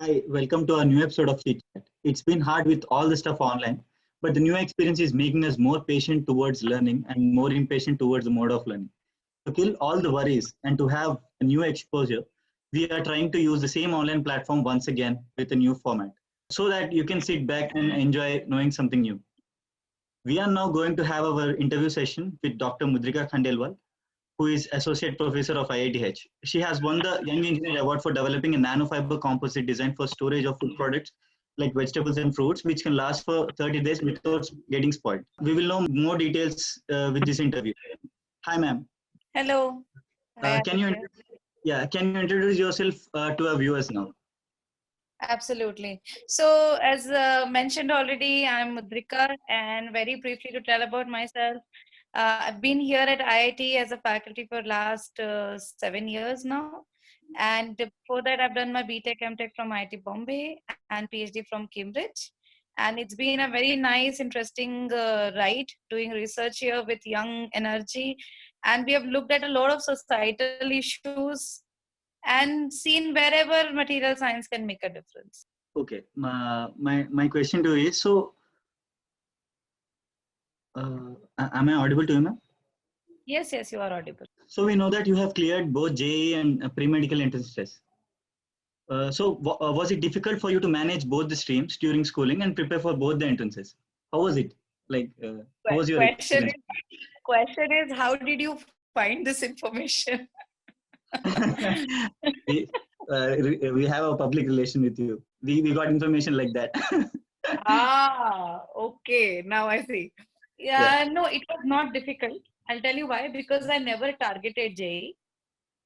Hi, welcome to our new episode of Chit Chat. It's been hard with all the stuff online, but the new experience is making us more patient towards learning and more impatient towards the mode of learning. To kill all the worries and to have a new exposure, we are trying to use the same online platform once again with a new format so that you can sit back and enjoy knowing something new. We are now going to have our interview session with Dr. Mudrika Khandelwal, who is Associate Professor of IITH. She has won the Young Engineer Award for developing a nanofiber composite design for storage of food products like vegetables and fruits, which can last for 30 days without getting spoiled. We will know more details with this interview. Hi, ma'am. Hello. Hi, Can you Aditya. can you introduce yourself to our viewers now? Absolutely. So, as mentioned already, I'm Mudrika, and very briefly to tell about myself, I've been here at IIT as a faculty for last 7 years now. And before that, I've done my BTech, MTech from IIT Bombay and PhD from Cambridge. And it's been a very nice, interesting ride doing research here with young energy. And we have looked at a lot of societal issues and seen wherever material science can make a difference. Okay. My question to you is am I audible to you, ma'am? Yes, you are audible. So we know that you have cleared both JEE and pre-medical entrance tests. Was it difficult for you to manage both the streams during schooling and prepare for both the entrances? How was it? Like, how was your Question experience? is, question is, how did you find this information? we have a public relation with you. We got information like that. Okay. Now I see. Yeah. Yeah, no, it was not difficult. I'll tell you why. Because I never targeted JEE,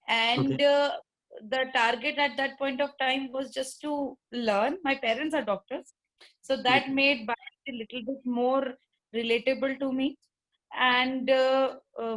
Okay. and the target at that point of time was just to learn. My parents are doctors, so that Okay. made biology a little bit more relatable to me. And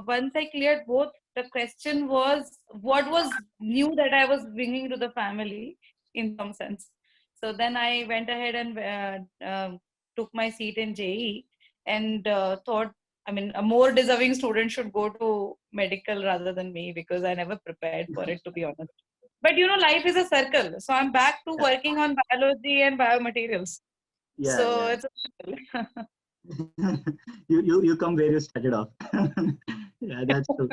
once I cleared both, the question was what was new that I was bringing to the family in some sense. So then I went ahead and took my seat in JE and thought, I mean, a more deserving student should go to medical rather than me because I never prepared for it, to be honest. But life is a circle. So I'm back to Yeah. working on biology and biomaterials. Yeah. So Yeah. it's a circle. You come where you started off. Yeah, that's true.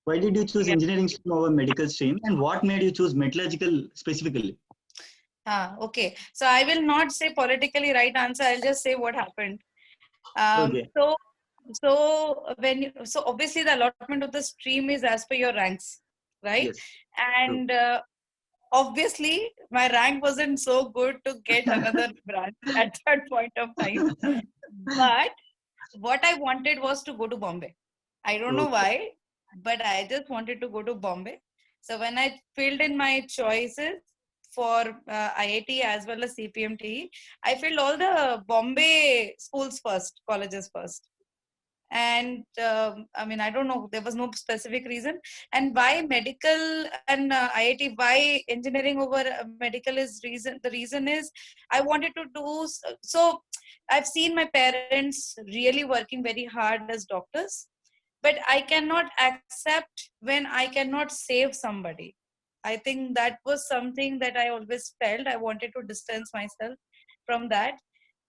Why did you choose Yeah. engineering stream over medical stream, and what made you choose metallurgical specifically? Okay. So I will not say politically right answer. I'll just say what happened. Okay. So obviously the allotment of the stream is as per your ranks, right? Yes. True. And obviously my rank wasn't so good to get another branch at that point of time. But what I wanted was to go to Bombay. I don't know Okay. why, but I just wanted to go to Bombay. So when I filled in my choices for IIT as well as CPMT, I filled all the Bombay schools first, colleges first. And I mean, I don't know, there was no specific reason. And why medical and IIT, why engineering over medical is reason. The reason is I wanted to do so. I've seen my parents really working very hard as doctors, but I cannot accept when I cannot save somebody. I think that was something that I always felt. I wanted to distance myself from that,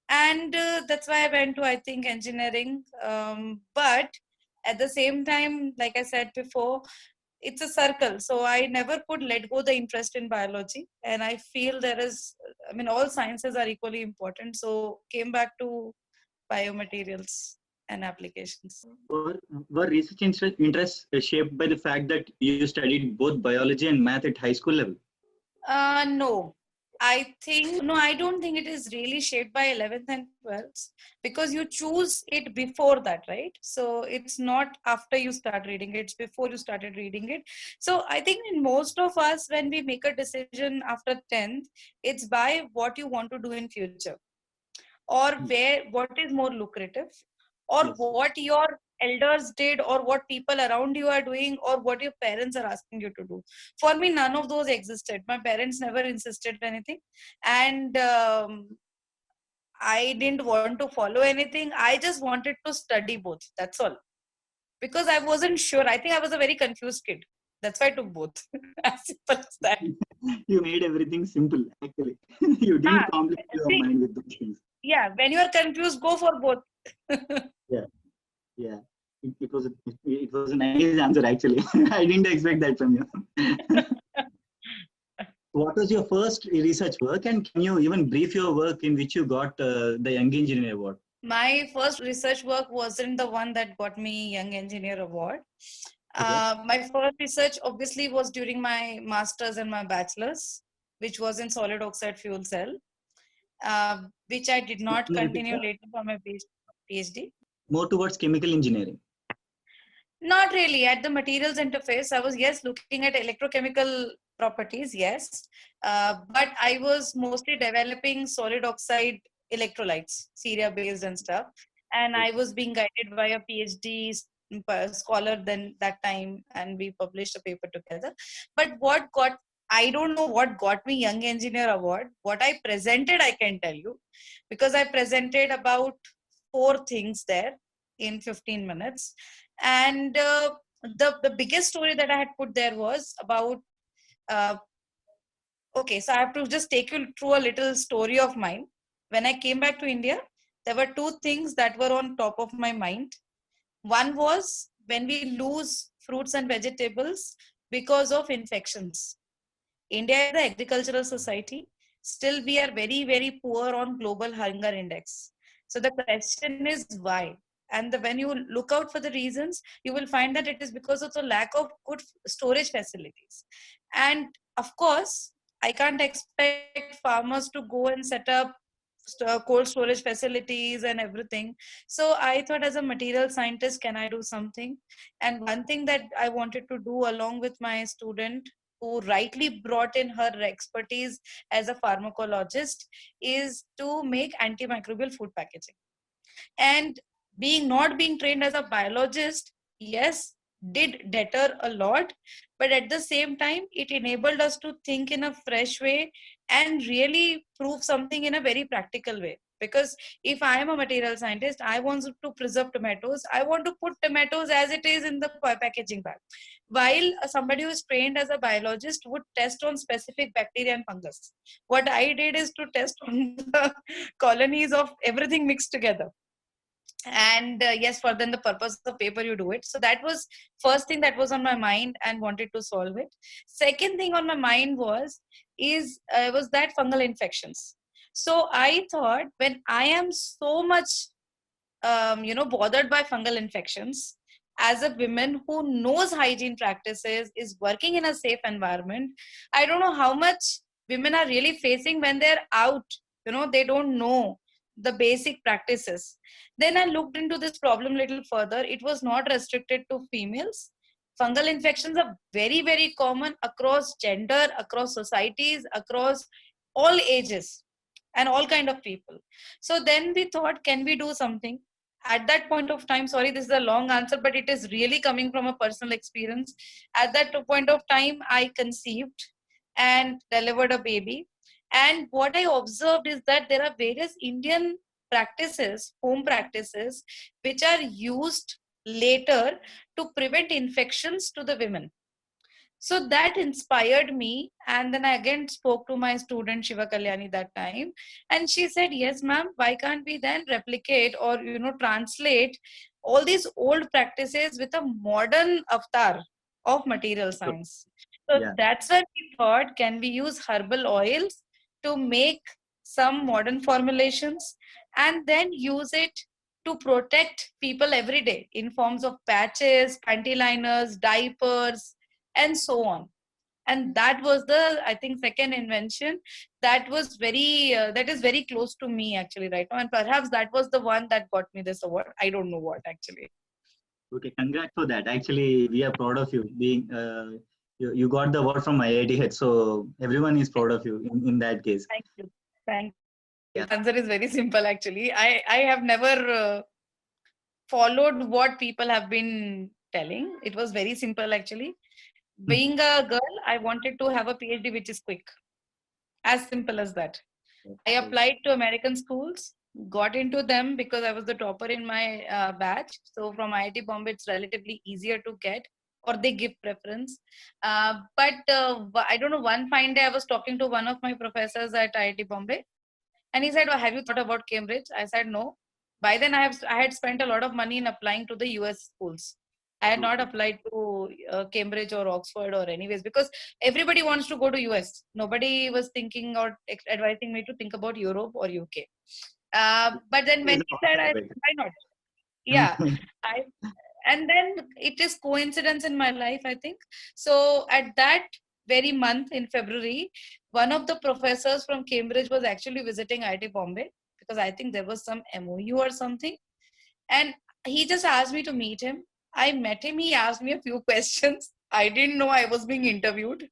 and that's why I went to, I think, engineering. But at the same time, like I said before, it's a circle, so I never could let go the interest in biology, and I feel there is, I mean, all sciences are equally important, so came back to biomaterials and applications. Were, were research interests shaped by the fact that you studied both biology and math at high school level? No, I don't think it is really shaped by 11th and 12th because you choose it before that, right? So it's not after you start reading it, it's before you started reading it. So I think in most of us, when we make a decision after 10th, it's by what you want to do in future, or Hmm. where what is more lucrative, or Yes. what your elders did, or what people around you are doing, or what your parents are asking you to do. For me, none of those existed. My parents never insisted anything, and I didn't want to follow anything. I just wanted to study both, that's all, because I wasn't sure. I think I was a very confused kid. That's why I took both. As simple as that. You made everything simple, actually. You didn't Ah, complicate your see, mind with those things. yeah, when you are confused, go for both. Yeah, yeah. It was a nice answer, actually. I didn't expect that from you. What was your first research work, and can you even brief your work in which you got the Young Engineer Award? My first research work wasn't the one that got me Young Engineer Award. Okay. My first research obviously was during my master's and my bachelor's, which was in solid oxide fuel cell, which I did not Can you repeat continue that? later for my PhD. More towards chemical engineering. Not really. At the materials interface, I was, yes, looking at electrochemical properties, yes. But I was mostly developing solid oxide electrolytes, Syria based and stuff. And I was being guided by a PhD scholar then that time, and we published a paper together. But I don't know what got me Young Engineer Award. What I presented, I can tell you, because I presented about 4 things there in 15 minutes. And the biggest story that I had put there was about uh, okay, so I have to just take you through a little story of mine. When I came back to India, there were 2 things that were on top of my mind. One was when we lose fruits and vegetables because of infections. India is the agricultural society. Still, we are very, very poor on global hunger index. So the question is why? And when you look out for the reasons, you will find that it is because of the lack of good storage facilities. And of course, I can't expect farmers to go and set up cold storage facilities and everything. So I thought, as a material scientist, can I do something? And one thing that I wanted to do along with my student, who rightly brought in her expertise as a pharmacologist, is to make antimicrobial food packaging. And not being trained as a biologist, yes, did deter a lot, but at the same time, it enabled us to think in a fresh way and really prove something in a very practical way. Because if I am a material scientist, I want to preserve tomatoes. I want to put tomatoes as it is in the packaging bag. While somebody who is trained as a biologist would test on specific bacteria and fungus. What I did is to test on the colonies of everything mixed together. And yes, for then the purpose of paper you do it. So that was first thing that was on my mind and wanted to solve it. Second thing on my mind was that fungal infections. So I thought, when I am so much bothered by fungal infections, as a woman who knows hygiene practices, is working in a safe environment, I don't know how much women are really facing when they're out. They don't know the basic practices. Then I looked into this problem a little further. It was not restricted to females. Fungal infections are very, very common across gender, across societies, across all ages and all kind of people. So then we thought, can we do something? At that point of time, sorry, this is a long answer, but it is really coming from a personal experience. At that point of time, I conceived and delivered a baby. And what I observed is that there are various Indian practices, home practices, which are used later to prevent infections to the women. So that inspired me. And then I again spoke to my student Shiva Kalyani that time. And she said, yes, ma'am, why can't we then replicate or, translate all these old practices with a modern avatar of material So, science? So yeah. that's when we thought, can we use herbal oils to make some modern formulations and then use it to protect people every day in forms of patches, panty liners, diapers, and so on. And that was the, I think, second invention that is very close to me actually right now, and perhaps that was the one that got me this award. I don't know what actually. Okay, congrats for that. Actually, we are proud of you. You got the award from IIT, so everyone is proud of you in that case. Thank you. Thank you. Yeah. The answer is very simple actually. I have never followed what people have been telling. It was very simple actually. Being a girl, I wanted to have a PhD which is quick. As simple as that. I applied to American schools, got into them because I was the topper in my batch. So from IIT Bombay, it's relatively easier to get. or they give preference. But I don't know, one fine day I was talking to one of my professors at IIT Bombay, and he said, "Oh, have you thought about Cambridge?" I said, "No." By then, I had spent a lot of money in applying to the US schools. I had not applied to Cambridge or Oxford or anyways, because everybody wants to go to US. Nobody was thinking or advising me to think about Europe or UK. But then when There's he a said, lot I of said, it. why not? Yeah. I and then it is coincidence in my life, I think. So at that very month in February, one of the professors from Cambridge was actually visiting IIT Bombay, because I think there was some MOU or something, and he just asked me to meet him. I met him. He asked me a few questions. I didn't know I was being interviewed.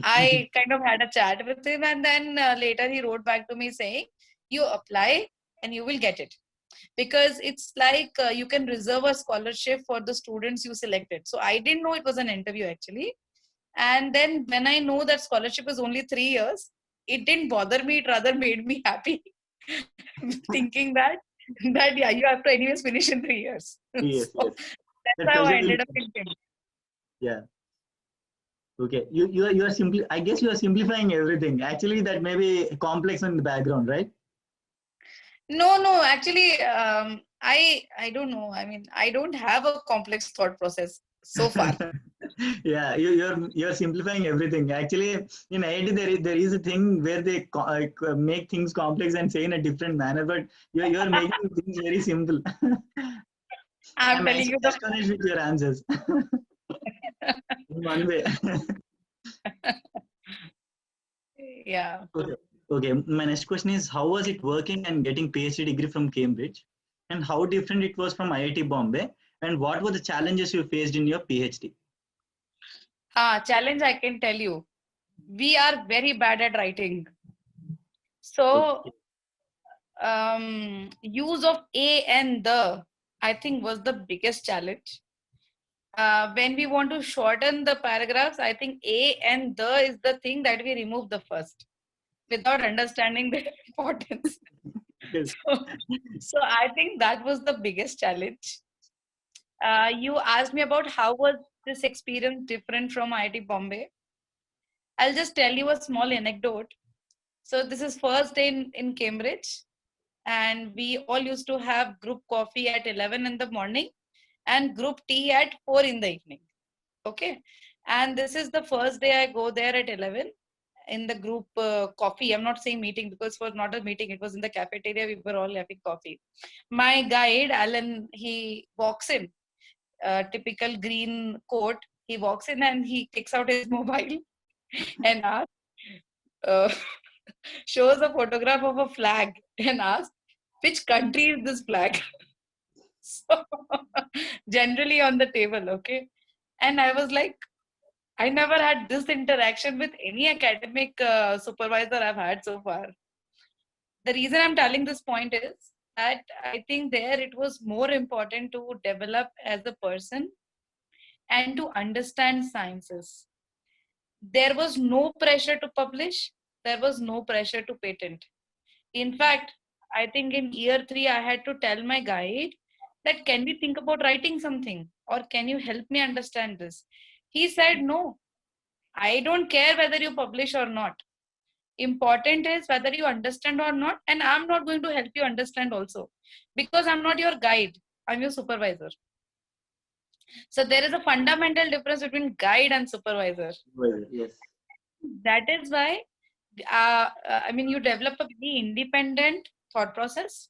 I kind of had a chat with him, and then later he wrote back to me saying, "You apply and you will get it." Because it's like you can reserve a scholarship for the students you selected. So I didn't know it was an interview actually. And then when I know that scholarship is only 3 years, it didn't bother me. It rather made me happy, thinking that yeah, you have to anyways finish in 3 years. Yes, So yes. that's That how I pressure will ended up come. in Cambridge. Yeah. Okay. You are simply. I guess you are simplifying everything. Actually, that may be complex in the background, right? No, actually, I don't know. I mean, I don't have a complex thought process so far. Yeah, you're simplifying everything. Actually, in IT there is a thing where they make things complex and say in a different manner, but you're making things very simple. I'm I'm telling you actually the astonished with your answers in one way. yeah. Okay. Okay. My next question is, how was it working and getting PhD degree from Cambridge, and how different it was from IIT Bombay, and what were the challenges you faced in your PhD? Challenge I can tell you. We are very bad at writing. So Okay. use of a and the, I think, was the biggest challenge. When we want to shorten the paragraphs, I think a and the is the thing that we remove the first without understanding the importance. Yes. So, so I think that was the biggest challenge. You asked me about how was this experience different from IIT Bombay. I'll just tell you a small anecdote. So this is first day in Cambridge, and we all used to have group coffee at 11 in the morning and group tea at 4 in the evening. Okay. And this is the first day I go there at 11 in the group coffee. I'm not saying meeting because it was not a meeting. It was in the cafeteria. We were all having coffee. My guide, Alan, he walks in, typical green coat. He walks in and he takes out his mobile and asks, uh, shows a photograph of a flag and asks, which country is this flag? So, generally on the table, okay? And I was like, I never had this interaction with any academic supervisor I've had so far. The reason I'm telling this point is that I think there it was more important to develop as a person and to understand sciences. There was no pressure to publish, there was no pressure to patent. In fact, I think in year 3, I had to tell my guide that can we think about writing something or can you help me understand this? He said, no, I don't care whether you publish or not. Important is whether you understand or not. And I'm not going to help you understand also because I'm not your guide, I'm your supervisor. So there is a fundamental difference between guide and supervisor. Well, yes. That is why, I mean, you develop a very independent thought process.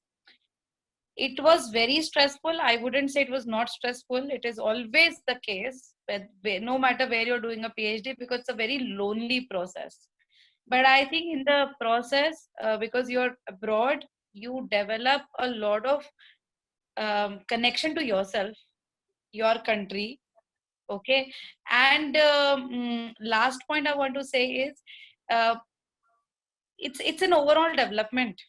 It was very stressful. I wouldn't say it was not stressful. It is always the case, no matter where you're doing a PhD, because it's a very lonely process. But I think in the process, because you're abroad, you develop a lot of connection to yourself, your country. Okay. And last point I want to say is, uh, it's an overall development.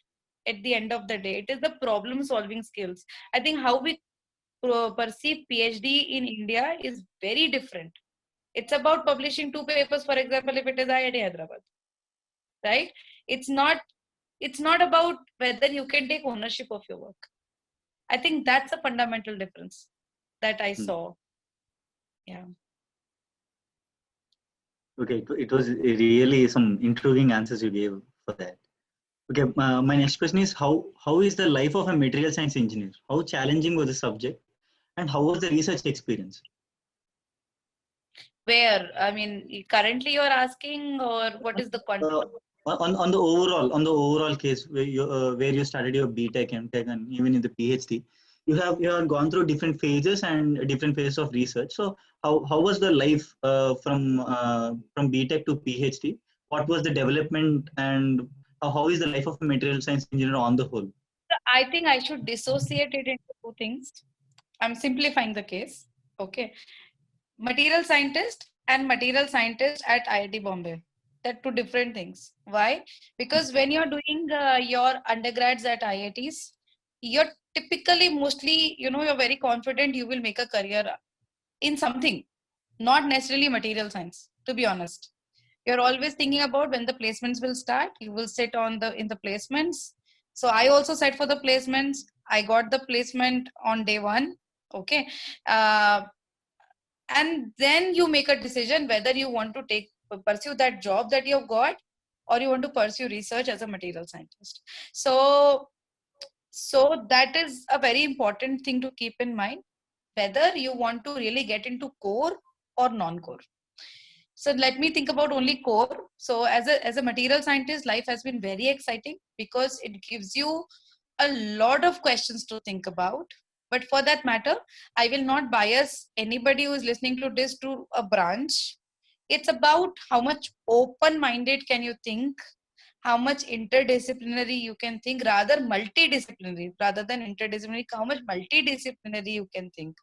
At the end of the day, it is the problem solving skills. I think how we perceive PhD in India is very different. It's about publishing 2 papers, for example, if it is IIT Hyderabad, right? It's not about whether you can take ownership of your work. I think that's a fundamental difference that I Hmm. saw. Yeah. Okay, it was really some intriguing answers you gave for that. Okay, my next question is how is the life of a material science engineer? How challenging was the subject, and how was the research experience? Where, I mean, currently you're asking, or what is the context? Uh, on the overall case where you studied your BTech, MTech, and even in the PhD, you have gone through different phases and different phases of research. So how was the life from BTech to PhD? What was the development, and how is the life of a material science engineer on the whole? I think I should dissociate it into two things. I'm simplifying the case. Okay. Material scientist and material scientist at IIT Bombay. They're two different things. Why? Because when you're doing your undergrads at IITs, you're typically mostly, you're very confident you will make a career in something, not necessarily material science, to be honest. You're always thinking about when the placements will start. You will sit on the in the placements. So I also set for the placements. I got the placement on day one. Okay. uh, and then you make a decision whether you want to pursue that job that you've got, or you want to pursue research as a material scientist. So that is a very important thing to keep in mind, whether you want to really get into core or non-core. So let me think about only core. So as a material scientist, life has been very exciting because it gives you a lot of questions to think about. But for that matter, I will not bias anybody who is listening to this to a branch. It's about how much open-minded can you think, how much interdisciplinary you can think, rather multidisciplinary rather than interdisciplinary, how much multidisciplinary you can think.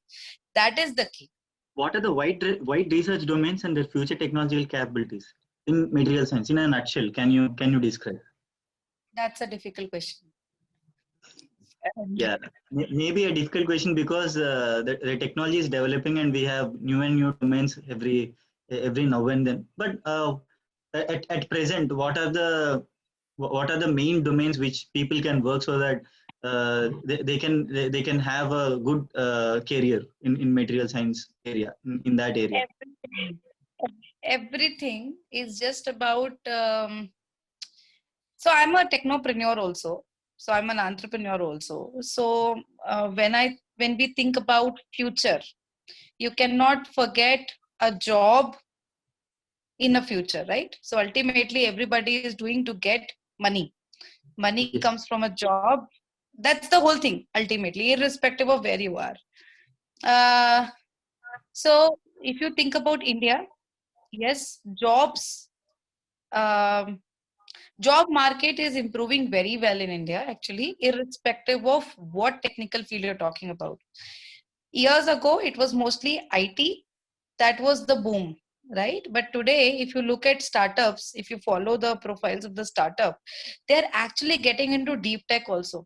That is the key. What are the wide research domains and their future technological capabilities in material science? In a nutshell, can you describe? That's a difficult question. Yeah, maybe a difficult question because the technology is developing and we have new and new domains every now and then. But at present, what are the main domains which people can work so that they can have a good career in material science area in that area? Everything, everything is just about. So I'm a technopreneur also. So I'm an entrepreneur also. So when we think about future, you cannot forget a job in a future, right? So ultimately, everybody is doing to get money. Money Yes. comes from a job. That's the whole thing. Ultimately, irrespective of where you are. Uh, so if you think about India, yes, um, job market is improving very well in India, actually, irrespective of what technical field you're talking about. Years ago, it was mostly IT. That was the boom, right? But today, if you look at startups, if you follow the profiles of the startup, they're actually getting into deep tech also.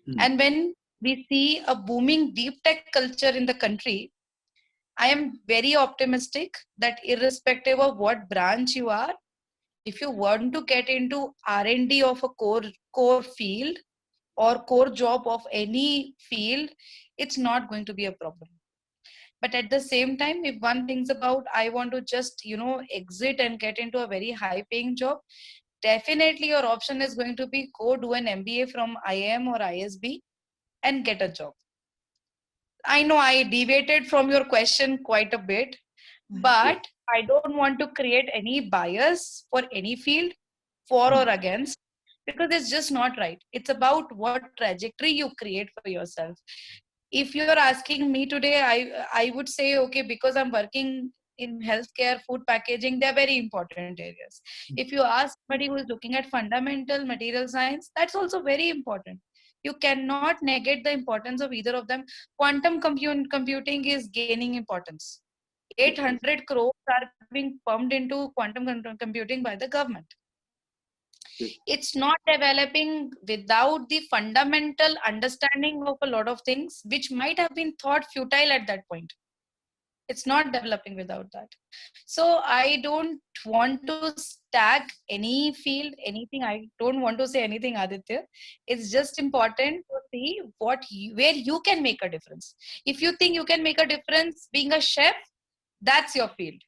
Hmm. And when we see a booming deep tech culture in the country, I am very optimistic that irrespective of what branch you are, if you want to get into R&D of a core field or core job of any field, it's not going to be a problem. But at the same time, if one thinks about I want to just exit and get into a very high paying job, definitely your option is going to be go do an MBA from IIM or ISB and get a job. I know I deviated from your question quite a bit, Yes. but I don't want to create any bias for any field, for Hmm. or against, because it's just not right. It's about what trajectory you create for yourself. If you're asking me today, I would say, okay, because I'm working in healthcare, food packaging, they're very important areas. If you ask somebody who is looking at fundamental material science, that's also very important. You cannot negate the importance of either of them. Quantum computing is gaining importance. Yes. Yes. 800 crores are being pumped into quantum computing by the government. Yes. It's not developing without the fundamental understanding of a lot of things which might have been thought futile at that point. It's not developing without that. So I don't want to stack any field, anything. I don't want to say anything, Aditya. It's just important to see where you can make a difference. If you think you can make a difference being a chef, that's your field.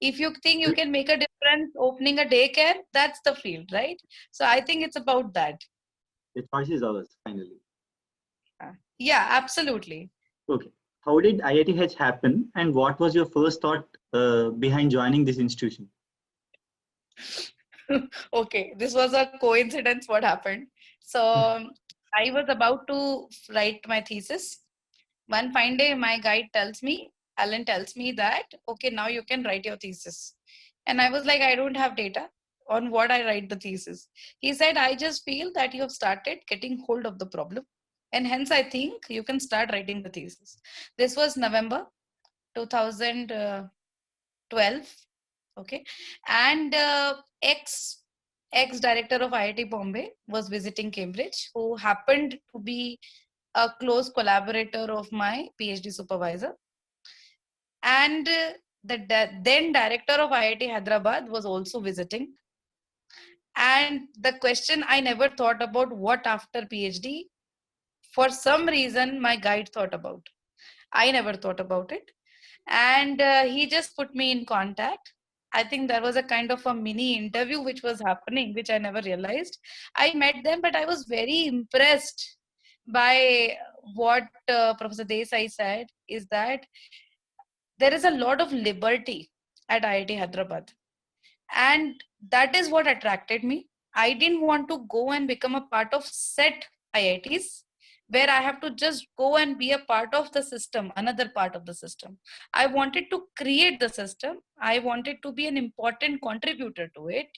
If you think you can make a difference opening a daycare, that's the field, right? So I think it's about that. The choice is ours, finally. Yeah, absolutely. Okay. How did IITH happen, and what was your first thought behind joining this institution? Okay, this was a coincidence what happened. So I was about to write my thesis. One fine day, my guide tells me, Alan tells me that, okay, now you can write your thesis. And I was like, I don't have data on what I write the thesis. He said, I just feel that you have started getting hold of the problem. And hence, I think you can start writing the thesis. This was November 2012. Okay. And ex director of IIT Bombay was visiting Cambridge, who happened to be a close collaborator of my PhD supervisor. And then director of IIT Hyderabad was also visiting. And the question I never thought about, what after PhD, for some reason my guide thought about. I never thought about it. And he just put me in contact. I think there was a kind of a mini interview which was happening, which I never realized. I met them, but I was very impressed by what Professor Desai said, is that there is a lot of liberty at IIT Hyderabad. And that is what attracted me. I didn't want to go and become a part of set IITs where I have to just go and be a part of the system, another part of the system. I wanted to create the system. I wanted to be an important contributor to it.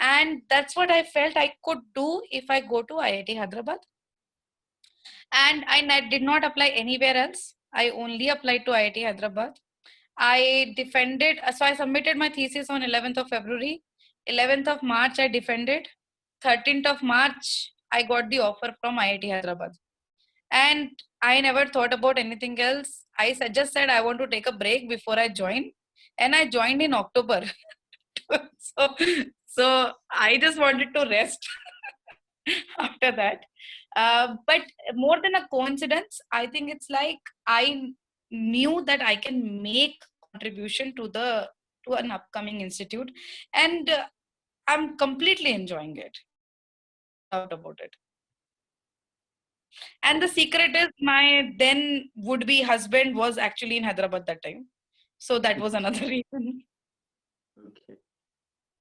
And that's what I felt I could do if I go to IIT Hyderabad. And I did not apply anywhere else. I only applied to IIT Hyderabad. I defended, so I submitted my thesis on 11th of February. 11th of March, I defended. 13th of March, I got the offer from IIT Hyderabad. And I never thought about anything else. I just said I want to take a break before I join. And I joined in October. so I just wanted to rest after that. But more than a coincidence, I think it's like I knew that I can make contribution to an upcoming institute, and I'm completely enjoying it. No doubt about it. And the secret is my then would-be husband was actually in Hyderabad that time, so that was another reason. Okay.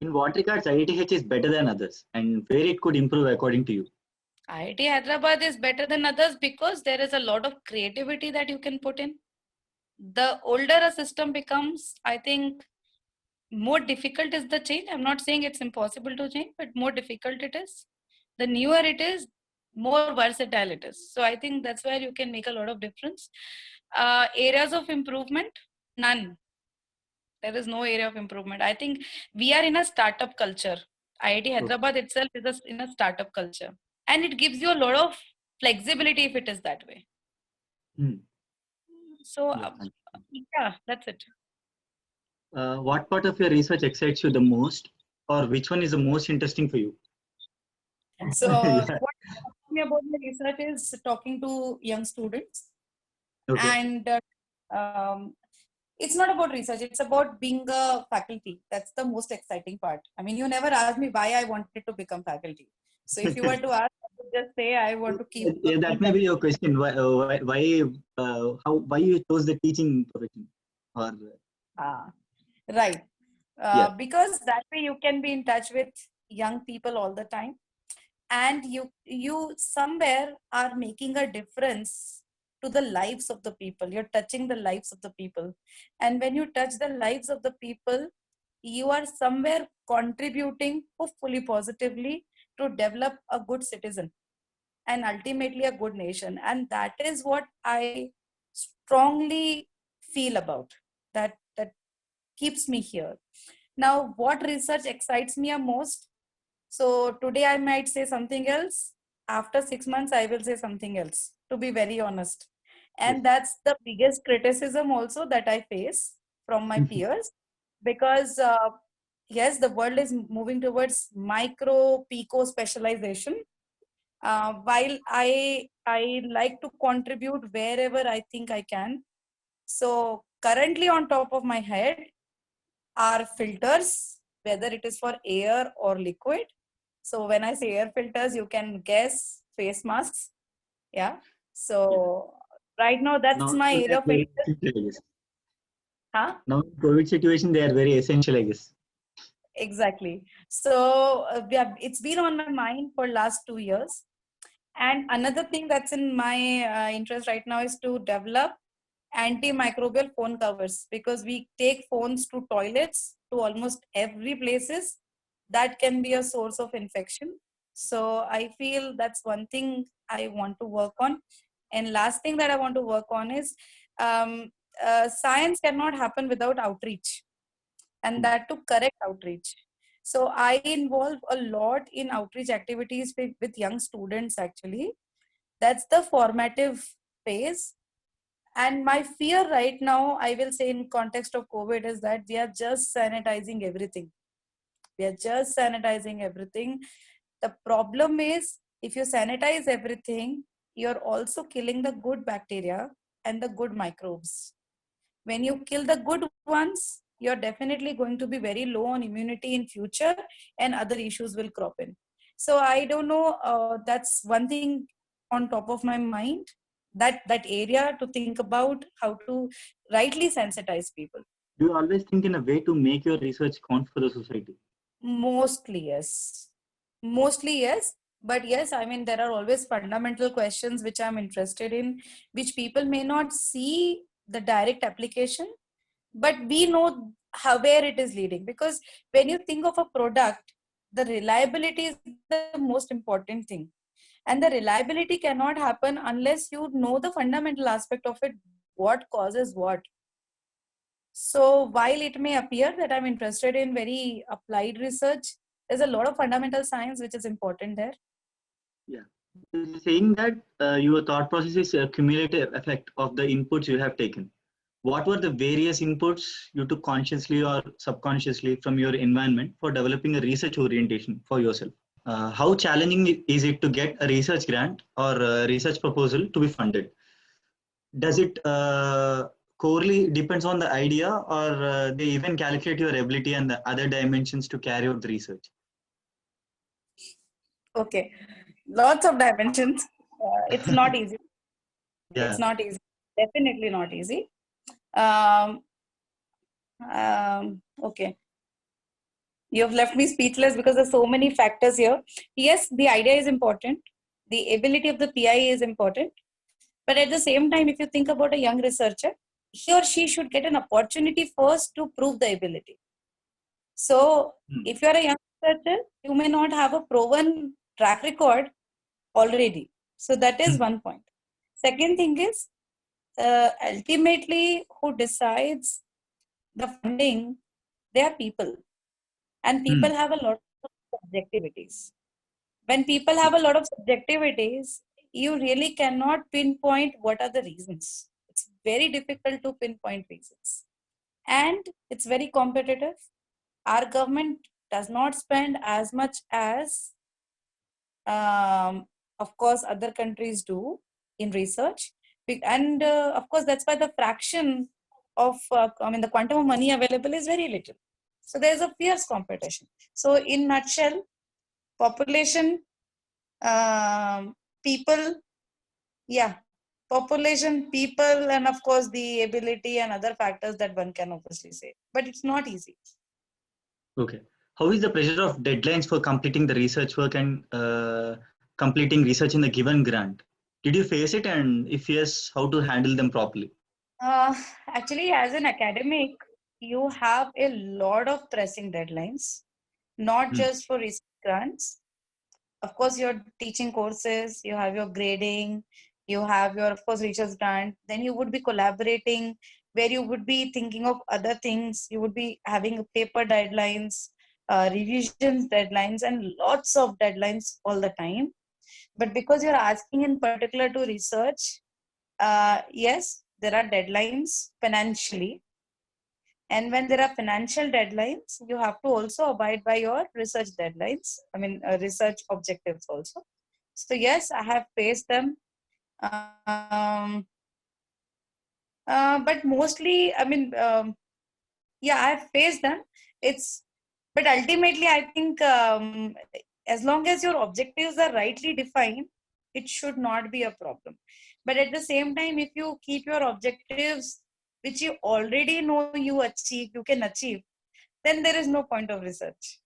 In what regards IITH is better than others, and where it could improve according to you? IIT Hyderabad is better than others because there is a lot of creativity that you can put in. The older a system becomes, I think more difficult is the change. I'm not saying it's impossible to change, but more difficult it is. The newer it is, more versatile it is. So I think that's where you can make a lot of difference. Areas of improvement, none. There is no area of improvement. I think we are in a startup culture. IIT Hyderabad itself is in a startup culture. And it gives you a lot of flexibility if it is that way. So yeah, that's it. What part of your research excites you the most, or which one is the most interesting for you? So what excites me about my research is talking to young students. Okay. And it's not about research, it's about being a faculty. That's the most exciting part. I mean, you never asked me why I wanted to become faculty. So if you were to ask, I would just say I want to keep. Yeah, that may be your question. Why you chose the teaching profession? Or right. Because that way you can be in touch with young people all the time, and you somewhere are making a difference to the lives of the people. You're touching the lives of the people, and when you touch the lives of the people, you are somewhere contributing, hopefully positively, to develop a good citizen and ultimately a good nation. And that is what I strongly feel about. That keeps me here. Now, what research excites me most? So today I might say something else. After 6 months, I will say something else, to be very honest. And that's the biggest criticism also that I face from my peers, because yes, the world is moving towards micro pico specialization, while I like to contribute wherever I think I can. So currently on top of my head are filters, whether it is for air or liquid. So when I say air filters, you can guess face masks. Yeah. Yeah. So right now that's Now, my they area are of very interest. essential, I guess. Huh? Now, in COVID situation, they are very essential, I guess. Exactly. So yeah, it's been on my mind for last 2 years. And another thing that's in my interest right now is to develop antimicrobial phone covers, because we take phones to toilets, to almost every places. That can be a source of infection. So I feel that's one thing I want to work on. And last thing that I want to work on is um, science cannot happen without outreach, and that to correct outreach. So I involve a lot in outreach activities with young students actually. That's the formative phase. And my fear right now, I will say in context of COVID, is that we are just sanitizing everything. We are just sanitizing everything. The problem is, if you sanitize everything, you're also killing the good bacteria and the good microbes. When you kill the good ones, you're definitely going to be very low on immunity in future, and other issues will crop in. So I don't know, that's one thing on top of my mind, that area to think about how to rightly sensitize people. Do you always think in a way to make your research count for the society? Mostly yes, mostly yes. But yes, I mean, there are always fundamental questions which I'm interested in, which people may not see the direct application, but we know how, where it is leading. Because when you think of a product, the reliability is the most important thing, and the reliability cannot happen unless you know the fundamental aspect of it, what causes what. So while it may appear that I'm interested in very applied research, there's a lot of fundamental science which is important there. Yeah. Saying that your thought process is a cumulative effect of the inputs you have taken. What were the various inputs you took consciously or subconsciously from your environment for developing a research orientation for yourself? How challenging is it to get a research grant or a research proposal to be funded? Does it corely depends on the idea, or they even calculate your ability and the other dimensions to carry out the research? Okay, lots of dimensions. It's not easy. It's Yeah. not easy. Definitely not easy. Um, okay. You've left me speechless because there's so many factors here. Yes, the idea is important. The ability of the PI is important. But at the same time, if you think about a young researcher, he or she should get an opportunity first to prove the ability. So Hmm. if you're a young researcher, you may not have a proven track record already. So that is one point. Second thing is, ultimately, who decides the funding, they are people. And Hmm. people have a lot of subjectivities. When people have a lot of subjectivities, you really cannot pinpoint what are the reasons. It's very difficult to pinpoint reasons. And it's very competitive. Our government does not spend as much as, of course, other countries do in research. And of course, that's why the fraction of, the quantum of money available is very little. So there's a fierce competition. So in nutshell, population, people, yeah, population, people, and of course the ability and other factors that one can obviously say. But it's not easy. Okay. How is the pressure of deadlines for completing the research work and completing research in the given grant? Did you face it, and if yes, how to handle them properly? Actually, as an academic, you have a lot of pressing deadlines, not Hmm. just for research grants. Of course, you're teaching courses, you have your grading, you have your, of course, research grant. Then you would be collaborating, where you would be thinking of other things. You would be having paper deadlines, revisions deadlines, and lots of deadlines all the time. But because you're asking in particular to research, Yes, there are deadlines financially. And when there are financial deadlines, you have to also abide by your research deadlines. I mean, research objectives also. So yes, I have faced them. Um, but mostly, I mean, yeah, I've faced them. It's, but ultimately, I think as long as your objectives are rightly defined, it should not be a problem. But at the same time, if you keep your objectives, which you already know you can achieve, then there is no point of research.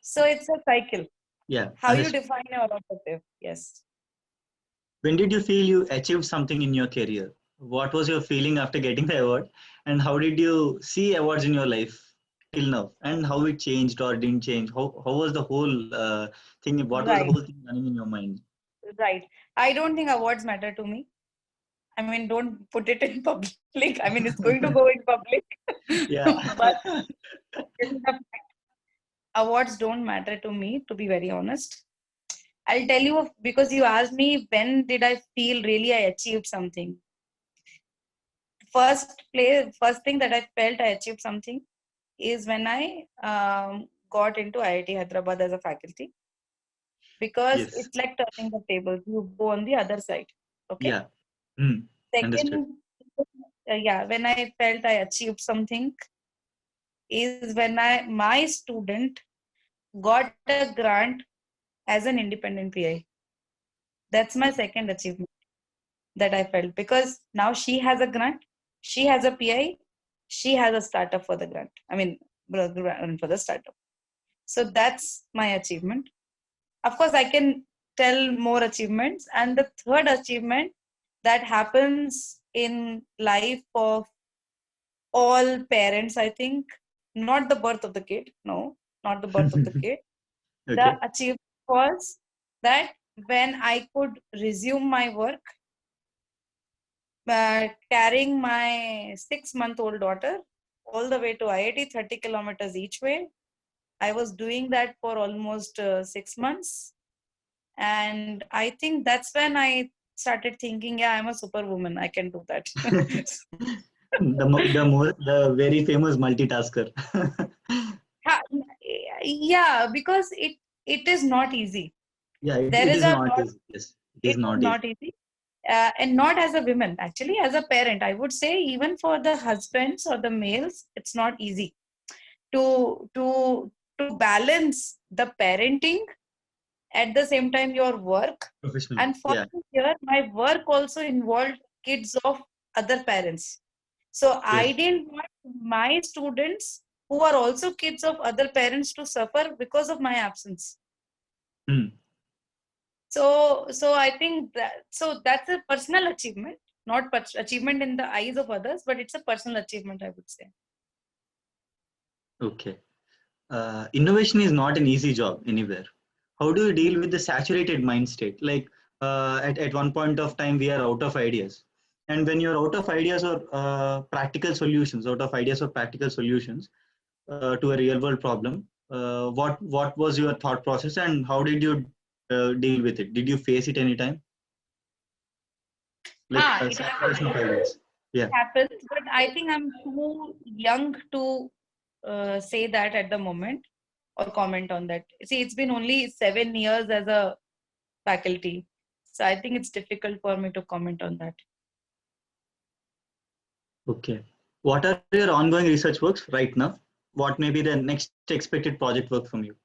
So it's a cycle. Yeah, How you understood. define your objective. Yes. When did you feel you achieved something in your career? What was your feeling after getting the award? And how did you see awards in your life till now? And how it changed or didn't change? How was the whole thing? What was the Right. whole thing running in your mind? Right. I don't think awards matter to me. I mean, don't put it in public. I mean, it's going to go in public. Yeah. But awards don't matter to me, to be very honest. I'll tell you because you asked me when did I feel really I achieved something. First thing that I felt I achieved something is when I got into IIT Hyderabad as a faculty, because Yes. it's like turning the tables. You go on the other side. Okay. Yeah. Hmm. Understood. Second, yeah, when I felt I achieved something is when my student got a grant as an independent PI. That's my second achievement that I felt, because now she has a grant, she has a PI, she has a startup for the grant. I mean, grant for the startup. So that's my achievement. Of course, I can tell more achievements. And the third achievement that happens in life of all parents, I think, not the birth of the kid, no, not the birth of the kid. The Okay. achievement was that when I could resume my work, carrying my 6-month-old daughter all the way to IIT, 30 kilometers each way. I was doing that for almost 6 months. And I think that's when I started thinking, yeah, I'm a superwoman. I can do that. The very famous multitasker. Ha- yeah, because it is not easy. Yeah, There it is is a not lot. easy. Yes, it is It is not easy. not easy. And not as a woman, actually, as a parent, I would say, even for the husbands or the males, it's not easy to balance the parenting at the same time your work. Professionally. And for Yeah. me here, my work also involved kids of other parents. So I Yes. didn't want my students who are also kids of other parents to suffer because of my absence. Hmm. So I think that's a personal achievement, not achievement in the eyes of others, but it's a personal achievement, I would say. Okay. Innovation is not an easy job anywhere. How do you deal with the saturated mind state? Like at one point of time, we are out of ideas. And when you're out of ideas or practical solutions, out of ideas or practical solutions to a real world problem, what was your thought process and how did you deal with it? Did you face it anytime? Like It saturation of ideas. Yeah. happens, but I think I'm too young to say that at the moment or comment on that. See, it's been only 7 years as a faculty, so I think it's difficult for me to comment on that. Okay. What are your ongoing research works right now? What may be the next expected project work from you?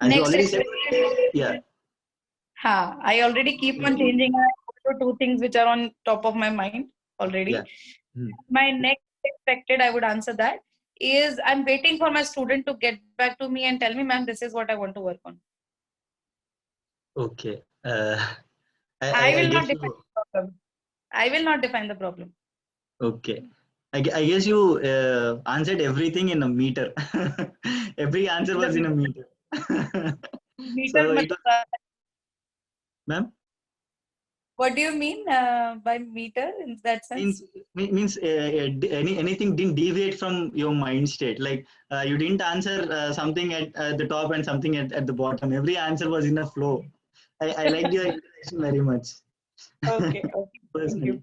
As you Next already said, expectation, yeah. I already keep on changing. I have two things which are on top of my mind already. Yeah. Hmm. My next expected, I would answer that, is I'm waiting for my student to get back to me and tell me, ma'am, this is what I want to work on. Okay. I I will not guess define you. the problem. I will not define the problem. Okay. I guess you answered everything in a meter. Every answer In the was in a meter. meter, So it was, ma'am, what do you mean by meter in that means sense? means anything didn't deviate from your mind state. Like you didn't answer something at the top and something at the bottom. Every answer was in a flow. I liked your explanation very much. Okay, okay. personally.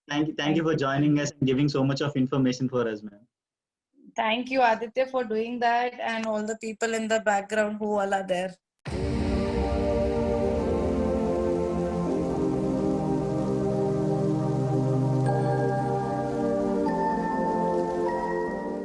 Thank you Thank for you. joining us and giving so much of information for us, ma'am. Thank you, Aditya, for doing that, and all the people in the background who all are there.